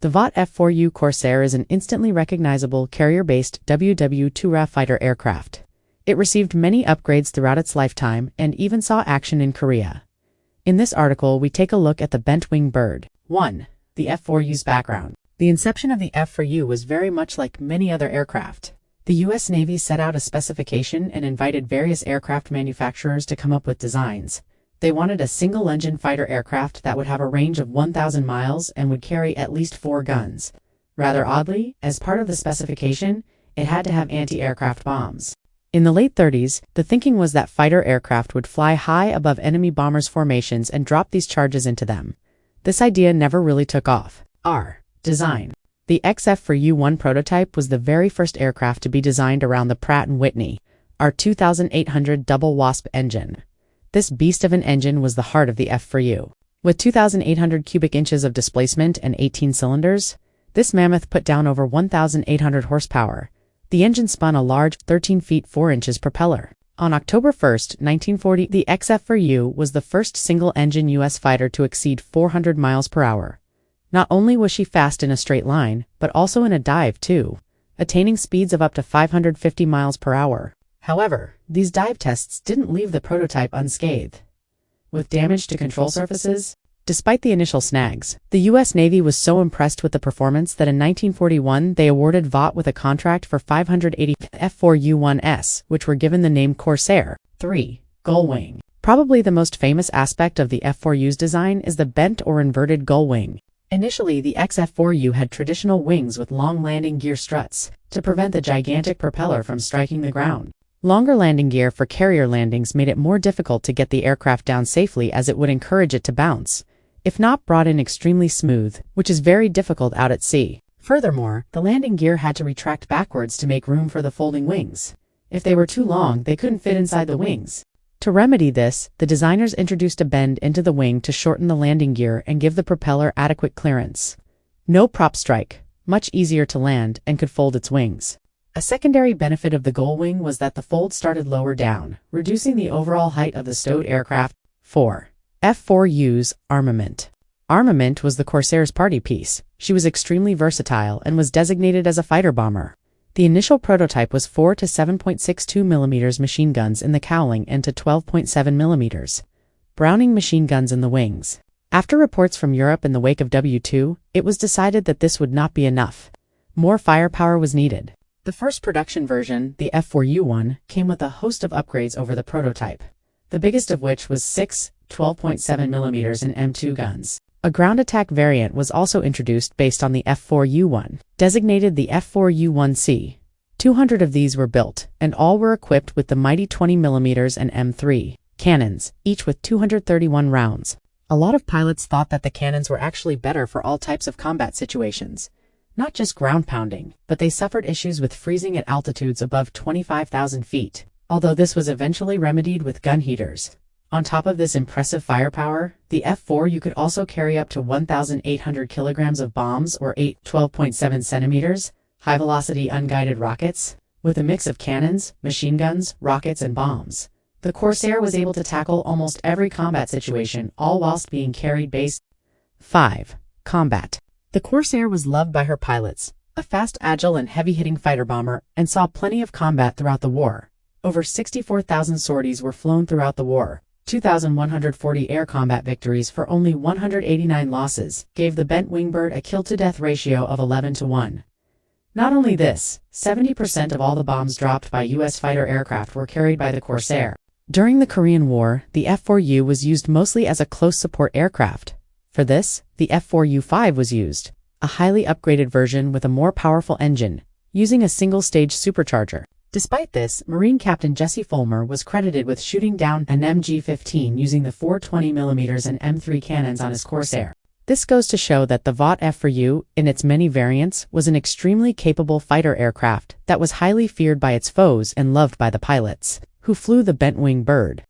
The Vought F4U Corsair is an instantly recognizable carrier-based WW2RA fighter aircraft. It received many upgrades throughout its lifetime and even saw action in Korea. In this article, we take a look at the bent-wing bird. 1. The F4U's background. The inception of the F4U was very much like many other aircraft. The U.S. Navy set out a specification and invited various aircraft manufacturers to come up with designs. They wanted a single-engine fighter aircraft that would have a range of 1,000 miles and would carry at least 4 guns. Rather oddly, as part of the specification, it had to have anti-aircraft bombs. In the late 30s, the thinking was that fighter aircraft would fly high above enemy bombers' formations and drop these charges into them. This idea never really took off. Design. The XF4U-1 prototype was the very first aircraft to be designed around the Pratt & Whitney R2800 double WASP engine. This beast of an engine was the heart of the F4U. With 2,800 cubic inches of displacement and 18 cylinders, this mammoth put down over 1,800 horsepower. The engine spun a large 13 feet 4 inches propeller. On October 1, 1940, the XF4U was the first single-engine U.S. fighter to exceed 400 miles per hour. Not only was she fast in a straight line, but also in a dive too, attaining speeds of up to 550 miles per hour. However, these dive tests didn't leave the prototype unscathed. With damage to control surfaces, despite the initial snags, the U.S. Navy was so impressed with the performance that in 1941 they awarded Vought with a contract for 580 F4U-1s, which were given the name Corsair. 3. Gull wing. Probably the most famous aspect of the F4U's design is the bent or inverted gull wing. Initially, the XF4U had traditional wings with long landing gear struts to prevent the gigantic propeller from striking the ground. Longer landing gear for carrier landings made it more difficult to get the aircraft down safely, as it would encourage it to bounce, if not brought in extremely smooth, which is very difficult out at sea. Furthermore, the landing gear had to retract backwards to make room for the folding wings. If they were too long, they couldn't fit inside the wings. To remedy this, the designers introduced a bend into the wing to shorten the landing gear and give the propeller adequate clearance. No prop strike, much easier to land, and could fold its wings. A secondary benefit of the gull wing was that the fold started lower down, reducing the overall height of the stowed aircraft. 4. F4U's armament. Armament was the Corsair's party piece. She was extremely versatile and was designated as a fighter bomber. The initial prototype was 4 to 7.62 mm machine guns in the cowling and to 12.7 mm Browning machine guns in the wings. After reports from Europe in the wake of W2, it was decided that this would not be enough. More firepower was needed. The first production version, the F4U-1, came with a host of upgrades over the prototype, the biggest of which was 6 12.7 mm and M2 guns. A ground attack variant was also introduced based on the F4U-1, designated the F4U-1C. 200 of these were built, and all were equipped with the mighty 20 mm and M3 cannons, each with 231 rounds. A lot of pilots thought that the cannons were actually better for all types of combat situations. Not just ground pounding, but they suffered issues with freezing at altitudes above 25,000 feet, although this was eventually remedied with gun heaters. On top of this impressive firepower, the F4U could also carry up to 1,800 kilograms of bombs or 12.7 centimeters, high-velocity unguided rockets, with a mix of cannons, machine guns, rockets, and bombs. The Corsair was able to tackle almost every combat situation, all whilst being carried based. 5. Combat. The Corsair was loved by her pilots, a fast, agile, and heavy-hitting fighter bomber, and saw plenty of combat throughout the war. Over 64,000 sorties were flown throughout the war. 2,140 air combat victories for only 189 losses gave the bent wingbird a kill-to-death ratio of 11-1. Not only this, 70% of all the bombs dropped by U.S. fighter aircraft were carried by the Corsair. During the Korean War, the F4U was used mostly as a close support aircraft. For this, the F4U-5 was used, a highly upgraded version with a more powerful engine, using a single-stage supercharger. Despite this, Marine Captain Jesse Fulmer was credited with shooting down an MG-15 using the 420 mm and M3 cannons on his Corsair. This goes to show that the Vought F4U, in its many variants, was an extremely capable fighter aircraft that was highly feared by its foes and loved by the pilots, who flew the bent-wing bird.